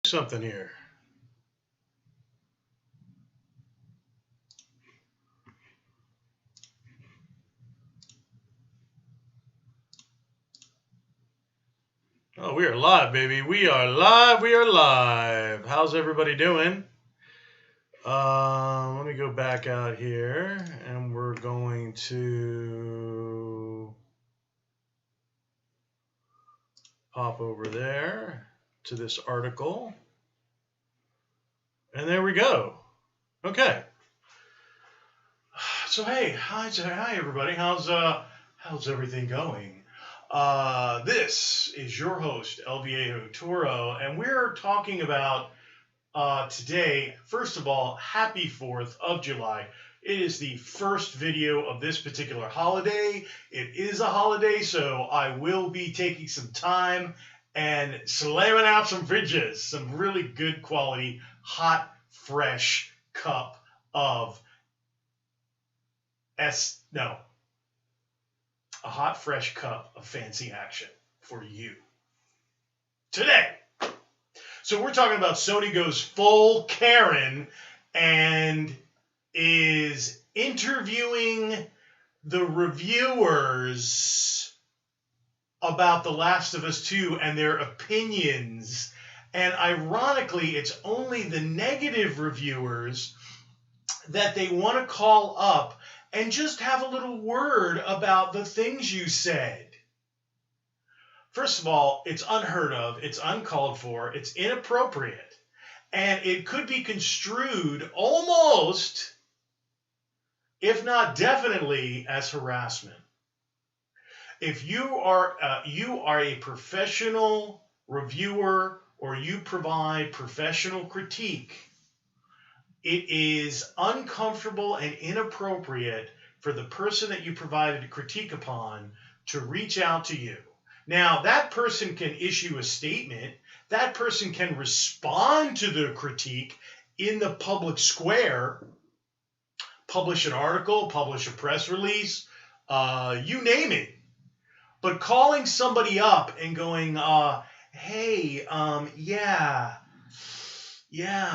Something here. Oh, we are live, baby. We are live. We are live. How's everybody doing? Let me go back out here, and we're going to pop over there to this article. And there we go. Okay. So hey, hi everybody. How's everything going? This is your host, El Viejo Toro, and we're talking about today, first of all, happy 4th of July. It is the first video of this particular holiday. It is a holiday, so I will be taking some time and slamming out some fridges, some really good quality, hot, fresh cup of a hot, fresh cup of fancy action for you today. So we're talking about Sony goes full Karen and is interviewing the reviewers about The Last of Us 2 and their opinions. And ironically, it's only the negative reviewers that they want to call up and just have a little word about the things you said. First of all, it's unheard of, it's uncalled for, it's inappropriate, and it could be construed almost, if not definitely, as harassment. If you are a professional reviewer or you provide professional critique, it is uncomfortable and inappropriate for the person that you provided a critique upon to reach out to you. Now, that person can issue a statement. That person can respond to the critique in the public square, publish an article, publish a press release, you name it. But calling somebody up and going, hey, yeah,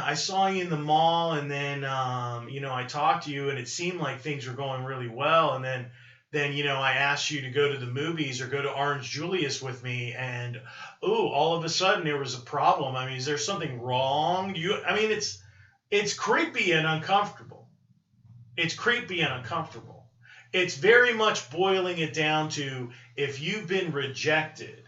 I saw you in the mall, and then, I talked to you, and it seemed like things were going really well, and then, I asked you to go to the movies or go to Orange Julius with me, and, all of a sudden there was a problem. I mean, is there something wrong? It's creepy and uncomfortable. It's creepy and uncomfortable. It's very much boiling it down to if you've been rejected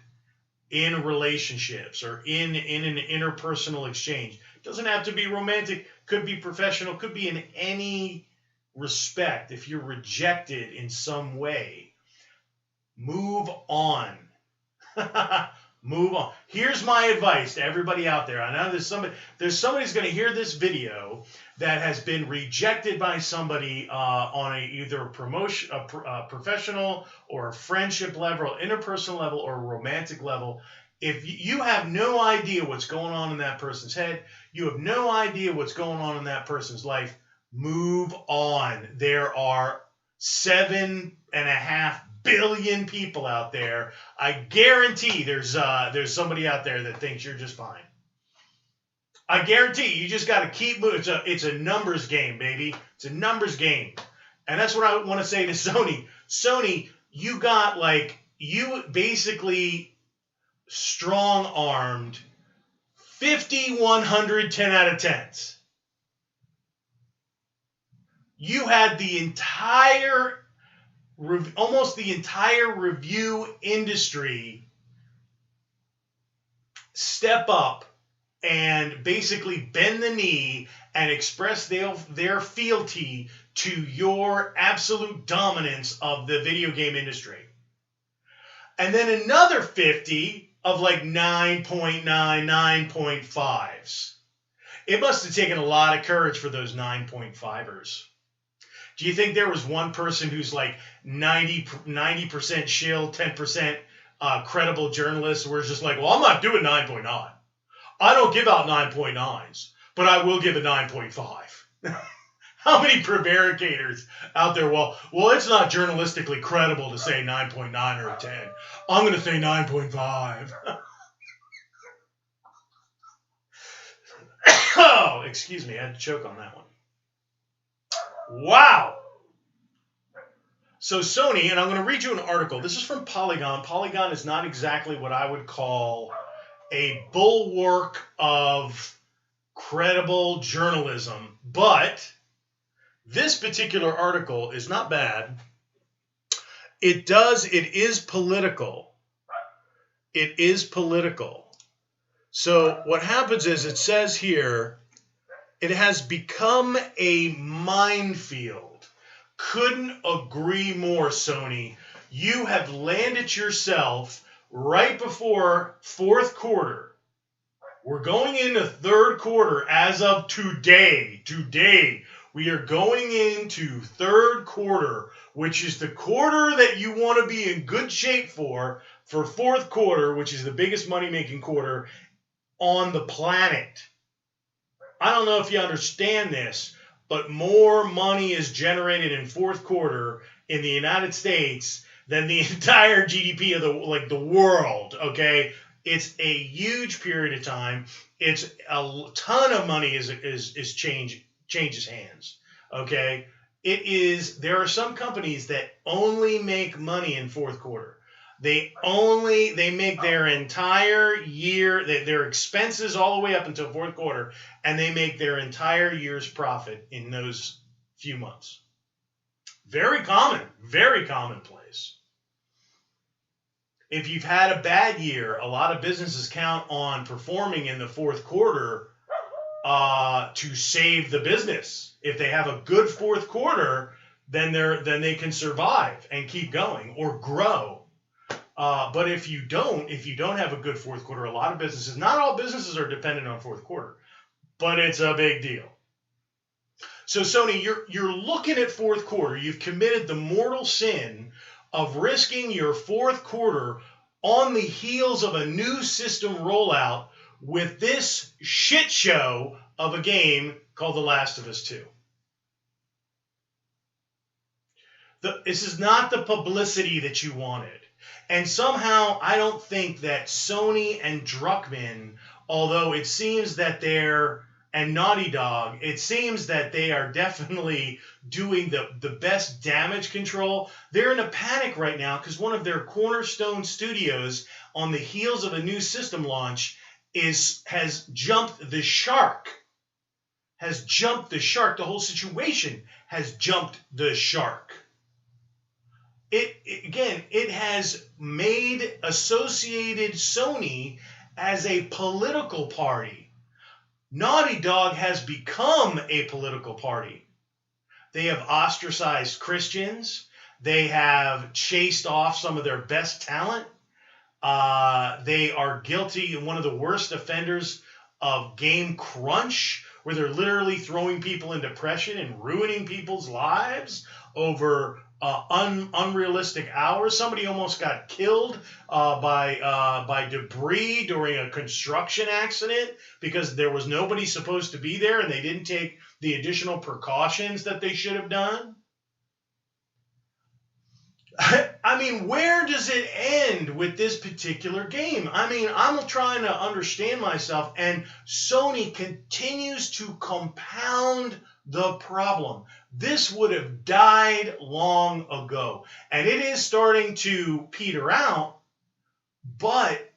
in relationships or in an interpersonal exchange. Doesn't have to be romantic, could be professional, could be in any respect. If you're rejected in some way, move on. Move on. Here's my advice to everybody out there. I know there's somebody who's going to hear this video that has been rejected by somebody on either a promotion, a professional or a friendship level, interpersonal level, or a romantic level. If you have no idea what's going on in that person's head, you have no idea what's going on in that person's life, move on. There are 7.5 billion people out there. I guarantee there's somebody out there that thinks you're just fine. I guarantee you just got to keep moving. It's a numbers game, baby. It's a numbers game. And that's what I want to say to Sony. Sony, you basically strong-armed 50, 100, 10 out of 10s. You had almost the entire review industry step up and basically bend the knee and express their fealty to your absolute dominance of the video game industry. And then another 50 of like 9.9, 9.5s. It must have taken a lot of courage for those 9.5ers. Do you think there was one person who's like 90% shill, 10% credible journalist, where it's just like, well, I'm not doing 9.9. I don't give out 9.9s, but I will give a 9.5. How many prevaricators out there? Well, it's not journalistically credible to say 9.9 or a 10. I'm going to say 9.5. excuse me, I had to choke on that one. Wow. So Sony, and I'm going to read you an article. This is from Polygon. Polygon is not exactly what I would call a bulwark of credible journalism, but this particular article is not bad. It is political. It is political. So what happens is it says here, it has become a minefield. Couldn't agree more, Sony. You have landed yourself right before fourth quarter. We're going into third quarter as of today. Today, we are going into third quarter, which is the quarter that you want to be in good shape for fourth quarter, which is the biggest money-making quarter on the planet. I don't know if you understand this, but more money is generated in fourth quarter in the United States than the entire GDP of the world, okay? It's a huge period of time. It's a ton of money changes hands, okay? There are some companies that only make money in fourth quarter. They make their entire year, their expenses all the way up until fourth quarter, and they make their entire year's profit in those few months. Very commonplace. If you've had a bad year, a lot of businesses count on performing in the fourth quarter to save the business. If they have a good fourth quarter, then they can survive and keep going or grow. But if you don't have a good fourth quarter, a lot of businesses, not all businesses are dependent on fourth quarter, but it's a big deal. So Sony, you're looking at fourth quarter. You've committed the mortal sin of risking your fourth quarter on the heels of a new system rollout with this shit show of a game called The Last of Us 2. This is not the publicity that you wanted. And somehow, I don't think that Sony and Druckmann, although it seems that and Naughty Dog, it seems that they are definitely doing the best damage control. They're in a panic right now because one of their cornerstone studios on the heels of a new system launch has jumped the shark. The whole situation has jumped the shark. It has made associated Sony as a political party. Naughty Dog has become a political party. They have ostracized Christians. They have chased off some of their best talent. They are guilty and one of the worst offenders of game crunch, where they're literally throwing people in depression and ruining people's lives over unrealistic hours. Somebody almost got killed by debris during a construction accident because there was nobody supposed to be there and they didn't take the additional precautions that they should have done. I mean, where does it end with this particular game? I mean, I'm trying to understand myself, and Sony continues to compound the problem. This would have died long ago, and it is starting to peter out, but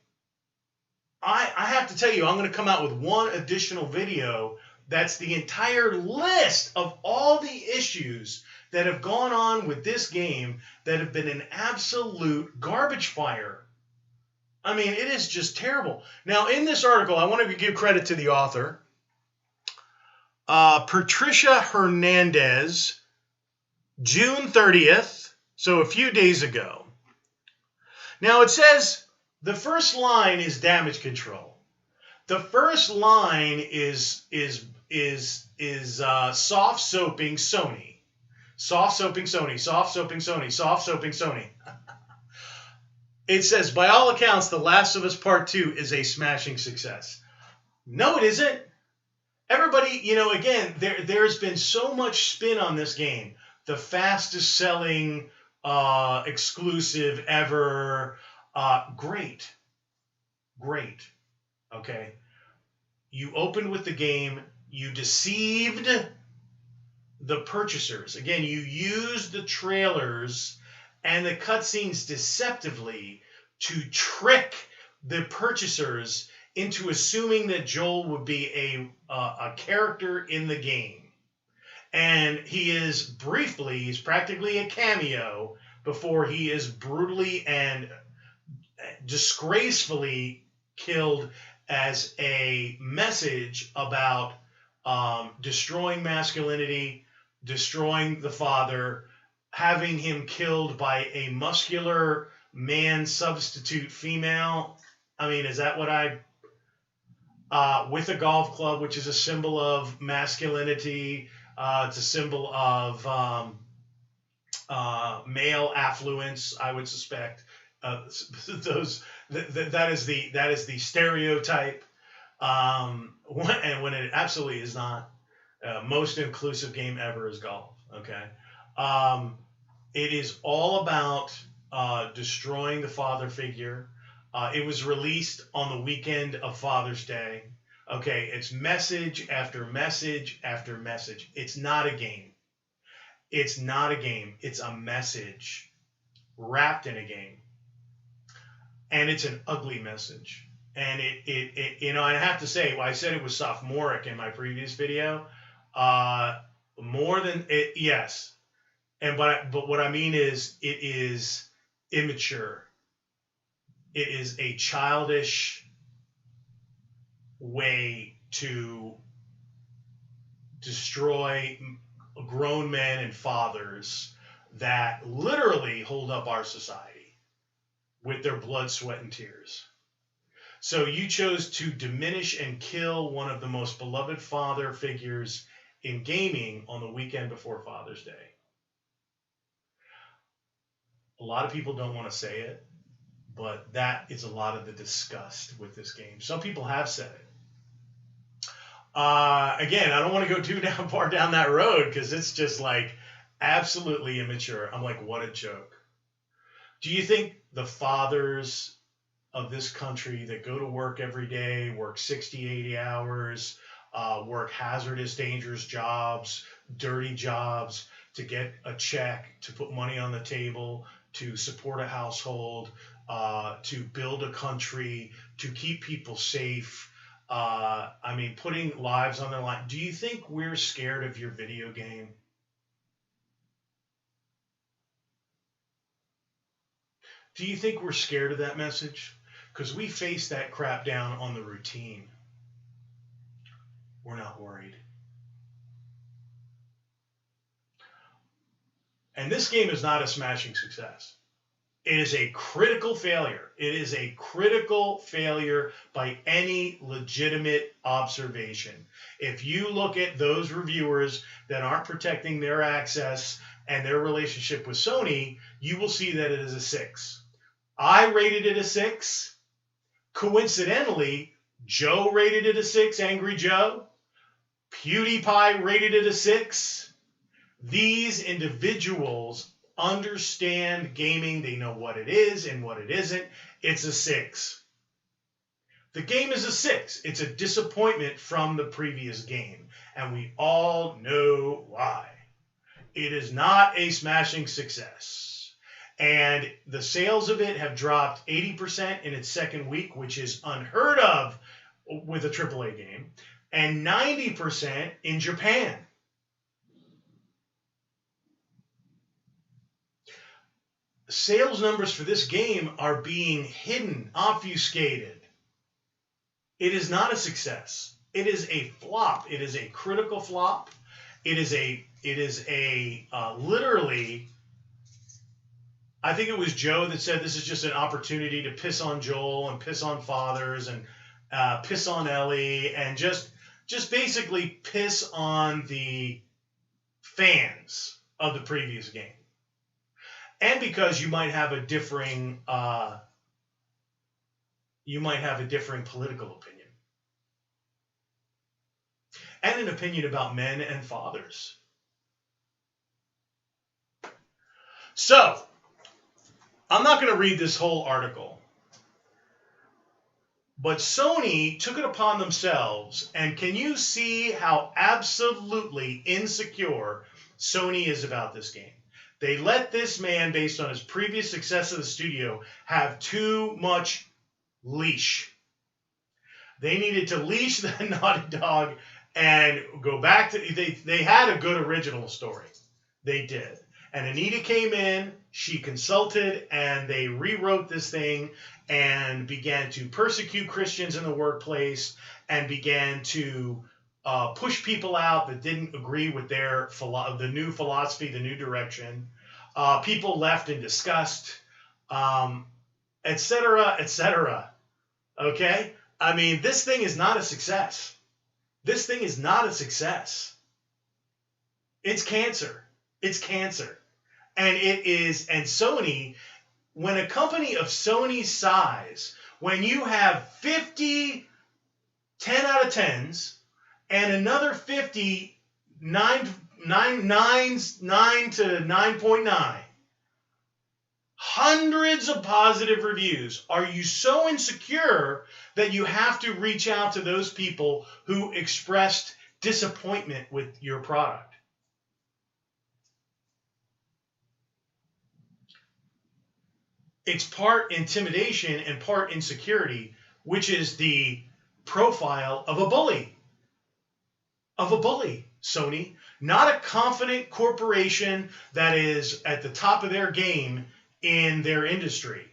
I have to tell you, I'm going to come out with one additional video that's the entire list of all the issues that have gone on with this game that have been an absolute garbage fire. I mean, it is just terrible. Now, in this article, I want to give credit to the author. Patricia Hernandez, June 30th, so a few days ago. Now, it says the first line is damage control. The first line is soft soaping Sony. Soft soaping Sony, soft soaping Sony, soft soaping Sony. It says, by all accounts, The Last of Us Part 2 is a smashing success. No, it isn't. Everybody, again, there's been so much spin on this game. The fastest selling exclusive ever. Great. Okay. You opened with the game. You deceived the purchasers. Again, you used the trailers and the cutscenes deceptively to trick the purchasers into assuming that Joel would be a character in the game. And he's practically a cameo before he is brutally and disgracefully killed as a message about destroying masculinity, destroying the father, having him killed by a muscular man substitute female. I mean, is that what with a golf club, which is a symbol of masculinity, it's a symbol of male affluence, I would suspect. That is the stereotype, and when it absolutely is not. Most inclusive game ever is golf. Okay, it is all about destroying the father figure. It was released on the weekend of Father's Day. Okay, it's message after message after message. It's not a game. It's not a game. It's a message wrapped in a game. And it's an ugly message. And it I have to say, I said it was sophomoric in my previous video. More than it, yes. But what I mean is, it is immature. It is a childish way to destroy grown men and fathers that literally hold up our society with their blood, sweat, and tears. So you chose to diminish and kill one of the most beloved father figures in gaming on the weekend before Father's Day. A lot of people don't want to say it, but that is a lot of the disgust with this game. Some people have said it. Again, I don't want to go too far down that road because it's just like absolutely immature. I'm like, what a joke. Do you think the fathers of this country that go to work every day, work 60, 80 hours, work hazardous, dangerous jobs, dirty jobs to get a check, to put money on the table, to support a household, to build a country, to keep people safe, putting lives on their line. Do you think we're scared of your video game? Do you think we're scared of that message? Because we face that crap down on the routine. We're not worried. And this game is not a smashing success. It is a critical failure. It is a critical failure by any legitimate observation. If you look at those reviewers that aren't protecting their access and their relationship with Sony, you will see that it is a 6. I rated it a 6. Coincidentally, Joe rated it a 6, Angry Joe. PewDiePie rated it a 6. These individuals understand gaming. They know what it is and what it isn't. It's a 6. The game is a 6. It's a disappointment from the previous game, and we all know why. It is not a smashing success. And the sales of it have dropped 80% in its second week, which is unheard of with a AAA game, and 90% in Japan. Sales numbers for this game are being hidden, obfuscated. It is not a success. It is a flop. It is a critical flop. It is literally, I think it was Joe that said this is just an opportunity to piss on Joel and piss on fathers and piss on Ellie and just basically piss on the fans of the previous game. And because you might have a differing political opinion. And an opinion about men and fathers. So, I'm not going to read this whole article. But Sony took it upon themselves, and can you see how absolutely insecure Sony is about this game? They let this man, based on his previous success of the studio, have too much leash. They needed to leash the Naughty Dog and go back to... They had a good original story. They did. And Anita came in, she consulted, and they rewrote this thing and began to persecute Christians in the workplace and began to push people out that didn't agree with the new philosophy, the new direction. People left in disgust, etc., etc. Okay? I mean, this thing is not a success. This thing is not a success. It's cancer. It's cancer. And Sony, when a company of Sony's size, when you have 50 10 out of 10s and another 50 9 to 9.9, hundreds of positive reviews, are you so insecure that you have to reach out to those people who expressed disappointment with your product? It's part intimidation and part insecurity, which is the profile of a bully. Of a bully, Sony. Not a confident corporation that is at the top of their game in their industry.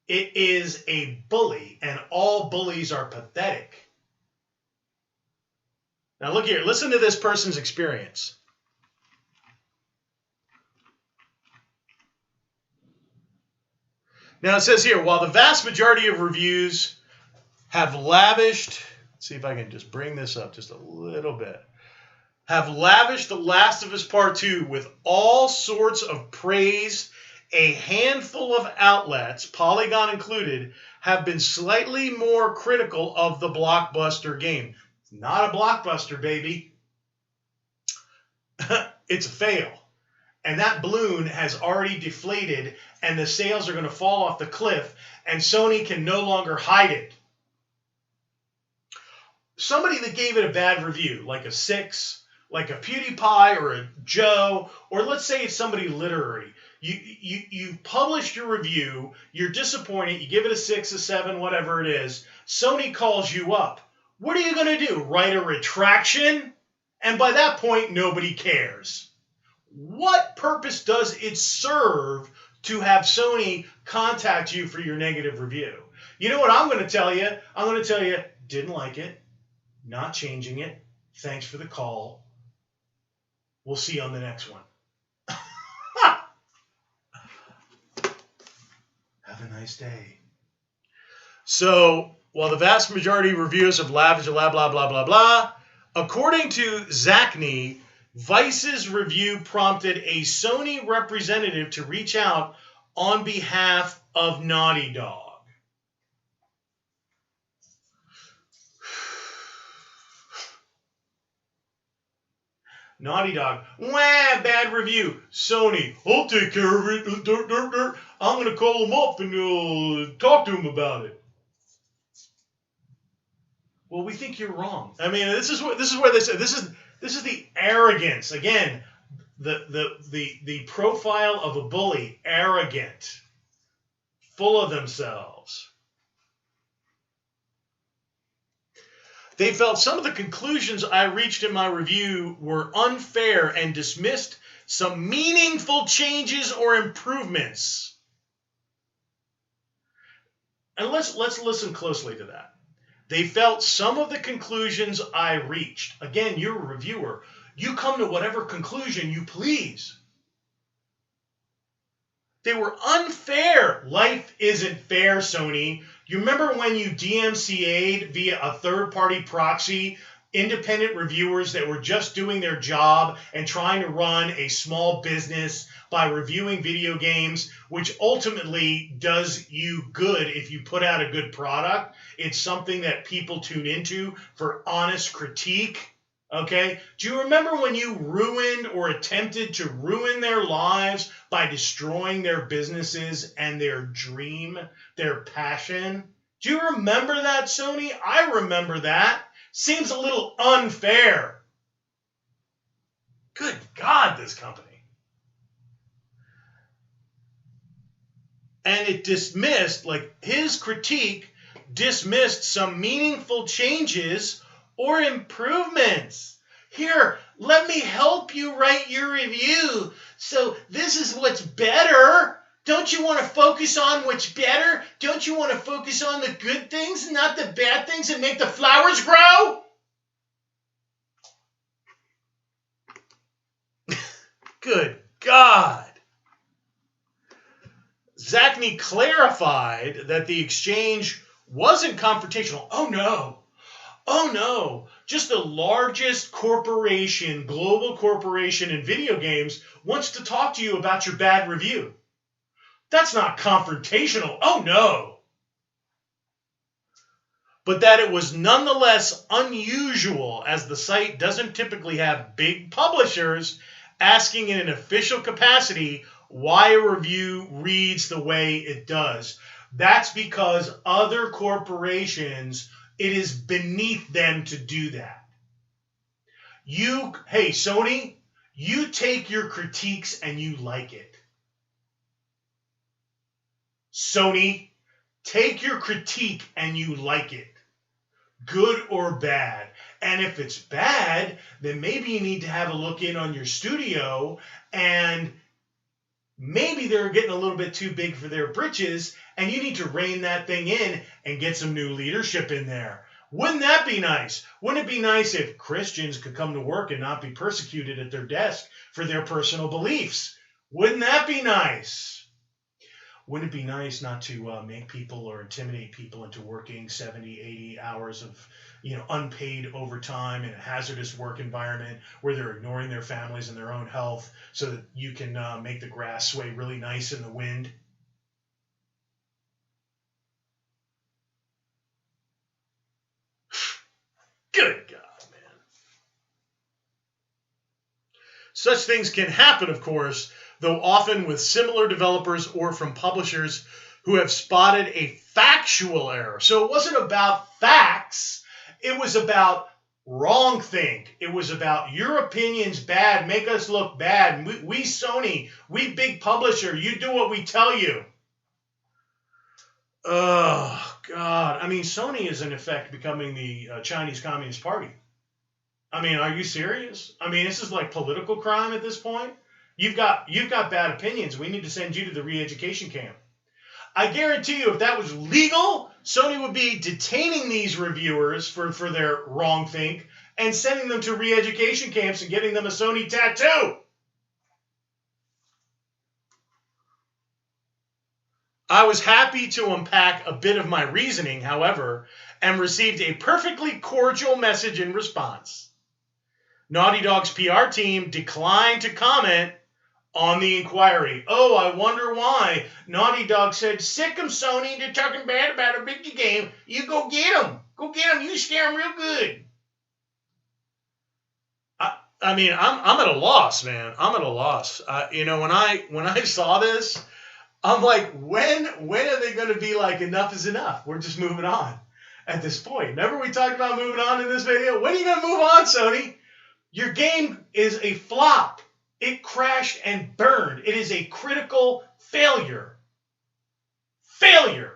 It is a bully, and all bullies are pathetic. Now look here. Listen to this person's experience. Now it says here, while the vast majority of reviews have lavished, let's see if I can just bring this up just a little bit, have lavished The Last of Us Part 2 with all sorts of praise, a handful of outlets, Polygon included, have been slightly more critical of the blockbuster game. It's not a blockbuster, baby. It's a fail. And that balloon has already deflated, and the sales are going to fall off the cliff, and Sony can no longer hide it. Somebody that gave it a bad review, like a 6, like a PewDiePie or a Joe, or let's say it's somebody literary. You published your review, you're disappointed, you give it a 6, a 7, whatever it is. Sony calls you up. What are you going to do? Write a retraction? And by that point, nobody cares. What purpose does it serve to have Sony contact you for your negative review? You know what I'm going to tell you? I'm going to tell you, didn't like it, not changing it, thanks for the call. We'll see you on the next one. Have a nice day. So, while the vast majority of reviews have lavished blah, blah, blah, blah, blah, according to Zachney, Vice's review prompted a Sony representative to reach out on behalf of Naughty Dog. Naughty Dog, wah, bad review. Sony, I'll take care of it. I'm going to call him up and talk to him about it. Well, we think you're wrong. I mean, this is where they say this is the arrogance. Again, the profile of a bully, arrogant, full of themselves. They felt some of the conclusions I reached in my review were unfair and dismissed some meaningful changes or improvements. And let's listen closely to that. They felt some of the conclusions I reached. Again, you're a reviewer. You come to whatever conclusion you please. They were unfair. Life isn't fair, Sony. You remember when you DMCA'd via a third-party proxy independent reviewers that were just doing their job and trying to run a small business by reviewing video games, which ultimately does you good if you put out a good product? It's something that people tune into for honest critique. Okay? Do you remember when you ruined or attempted to ruin their lives by destroying their businesses and their dream, their passion? Do you remember that, Sony? I remember that. Seems a little unfair. Good God, this company. And it dismissed, like his critique dismissed some meaningful changes or improvements. Here, let me help you write your review. So this is what's better. Don't you want to focus on what's better? Don't you want to focus on the good things and not the bad things that make the flowers grow? Good God. Zachney clarified that the exchange wasn't confrontational. Oh, no. Oh, no. Just the largest corporation, global corporation in video games wants to talk to you about your bad review. That's not confrontational. Oh, no. But that it was nonetheless unusual, as the site doesn't typically have big publishers asking in an official capacity why a review reads the way it does. That's because other corporations, it is beneath them to do that. Hey, Sony, you take your critiques and you like it. Sony, take your critique and you like it. Good or bad. And if it's bad, then maybe you need to have a look in on your studio, and maybe they're getting a little bit too big for their britches, and you need to rein that thing in and get some new leadership in there. Wouldn't that be nice? Wouldn't it be nice if Christians could come to work and not be persecuted at their desk for their personal beliefs? Wouldn't that be nice? Wouldn't it be nice not to make people or intimidate people into working 70, 80 hours of unpaid overtime in a hazardous work environment where they're ignoring their families and their own health so that you can make the grass sway really nice in the wind? Good God, man. Such things can happen, of course, though often with similar developers or from publishers who have spotted a factual error. So it wasn't about facts. It was about wrongthink. It was about your opinion's bad, make us look bad. We Sony, we big publisher, you do what we tell you. Oh, God. I mean, Sony is in effect becoming the Chinese Communist Party. I mean, are you serious? I mean, this is like political crime at this point. You've got bad opinions. We need to send you to the re-education camp. I guarantee you, if that was legal, Sony would be detaining these reviewers for their wrongthink and sending them to re-education camps and getting them a Sony tattoo. I was happy to unpack a bit of my reasoning, however, and received a perfectly cordial message in response. Naughty Dog's PR team declined to comment on the inquiry. Oh, I wonder why. Naughty Dog said, sick 'em, Sony. They're talking bad about a video game. You go get them. Go get them. You scare them real good. I mean, I'm at a loss, man. I'm at a loss. When I saw this, I'm like, when are they going to be like, enough is enough? We're just moving on at this point. Remember we talked about moving on in this video? When are you going to move on, Sony? Your game is a flop. It crashed and burned. It is a critical failure. Failure.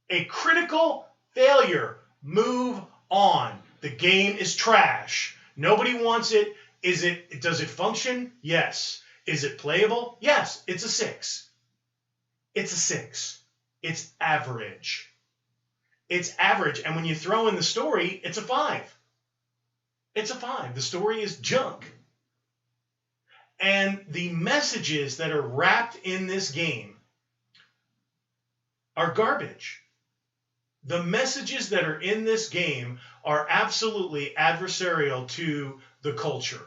A critical failure. Move on. The game is trash. Nobody wants it. Does it function? Yes. Is it playable? Yes. It's a 6. It's a 6. It's average. It's average. And when you throw in the story, it's a 5. It's a 5. The story is junk. And the messages that are wrapped in this game are garbage. The messages that are in this game are absolutely adversarial to the culture,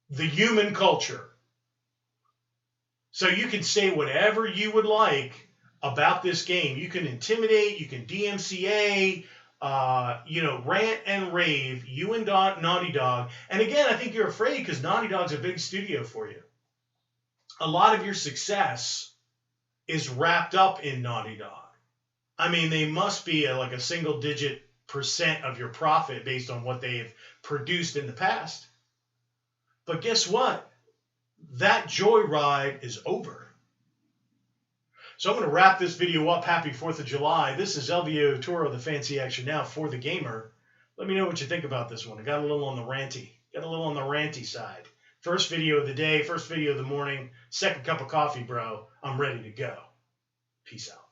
the human culture. So you can say whatever you would like about this game. You can intimidate, you can DMCA, rant and rave, you and Naughty Dog. And again, I think you're afraid because Naughty Dog's a big studio for you. A lot of your success is wrapped up in Naughty Dog. I mean, they must be like a single digit % of your profit based on what they have produced in the past. But guess what? That joyride is over. So I'm going to wrap this video up. Happy 4th of July. This is LVO Toro, the Fancy Action Now for the gamer. Let me know what you think about this one. I got a little on the ranty side. First video of the day, first video of the morning, second cup of coffee, bro. I'm ready to go. Peace out.